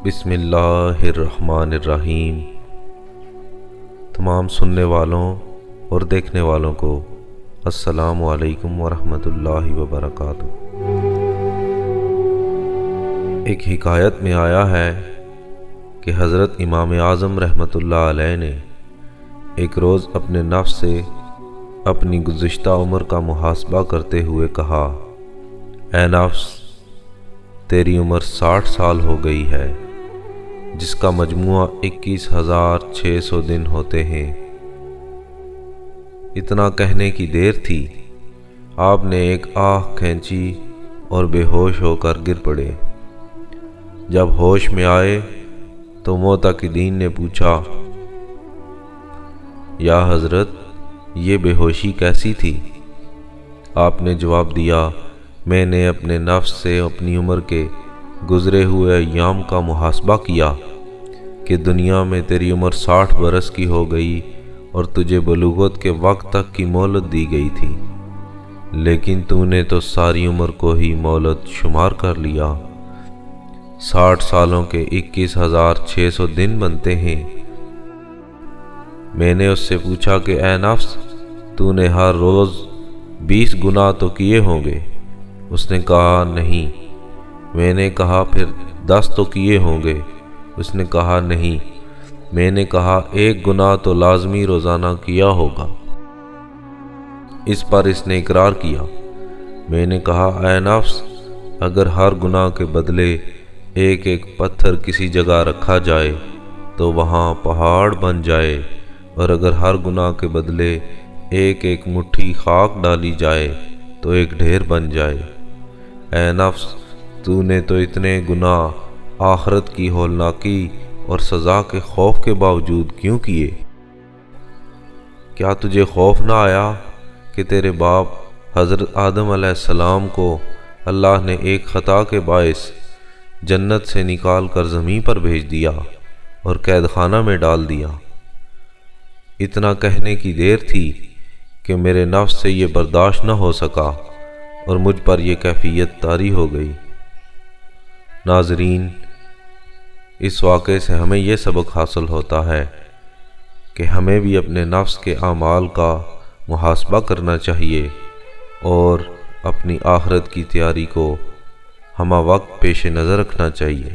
بسم اللہ الرحمن الرحیم۔ تمام سننے والوں اور دیکھنے والوں کو السلام علیکم ورحمۃ اللہ وبرکاتہ۔ ایک حکایت میں آیا ہے کہ حضرت امام اعظم رحمۃ اللہ علیہ نے ایک روز اپنے نفس سے اپنی گزشتہ عمر کا محاسبہ کرتے ہوئے کہا، اے نفس، تیری عمر 60 سال ہو گئی ہے، جس کا مجموعہ 21,600 دن ہوتے ہیں۔ اتنا کہنے کی دیر تھی، آپ نے ایک آہ کھینچی اور بے ہوش ہو کر گر پڑے۔ جب ہوش میں آئے تو معتقدین نے پوچھا، یا حضرت، یہ بے ہوشی کیسی تھی؟ آپ نے جواب دیا، میں نے اپنے نفس سے اپنی عمر کے گزرے ہوئے ایام کا محاسبہ کیا کہ دنیا میں تیری عمر 60 برس کی ہو گئی اور تجھے بلوغت کے وقت تک کی مہلت دی گئی تھی، لیکن تو نے تو ساری عمر کو ہی مہلت شمار کر لیا۔ 60 سالوں کے 21,600 دن بنتے ہیں۔ میں نے اس سے پوچھا کہ اے نفس، تو نے ہر روز 20 گناہ تو کیے ہوں گے؟ اس نے کہا نہیں۔ میں نے کہا پھر 10 تو کیے ہوں گے؟ اس نے کہا نہیں۔ میں نے کہا ایک گناہ تو لازمی روزانہ کیا ہوگا؟ اس پر اس نے اقرار کیا۔ میں نے کہا اے نفس، اگر ہر گناہ کے بدلے ایک ایک پتھر کسی جگہ رکھا جائے تو وہاں پہاڑ بن جائے، اور اگر ہر گناہ کے بدلے ایک ایک مٹھی خاک ڈالی جائے تو ایک ڈھیر بن جائے۔ اے نفس، تو نے تو اتنے گناہ آخرت کی ہولناکی اور سزا کے خوف کے باوجود کیوں کیے؟ کیا تجھے خوف نہ آیا کہ تیرے باپ حضرت آدم علیہ السلام کو اللہ نے ایک خطا کے باعث جنت سے نکال کر زمین پر بھیج دیا اور قید خانہ میں ڈال دیا؟ اتنا کہنے کی دیر تھی کہ میرے نفس سے یہ برداشت نہ ہو سکا اور مجھ پر یہ کیفیت طاری ہو گئی۔ ناظرین، اس واقعے سے ہمیں یہ سبق حاصل ہوتا ہے کہ ہمیں بھی اپنے نفس کے اعمال کا محاسبہ کرنا چاہیے اور اپنی آخرت کی تیاری کو ہمہ وقت پیش نظر رکھنا چاہیے۔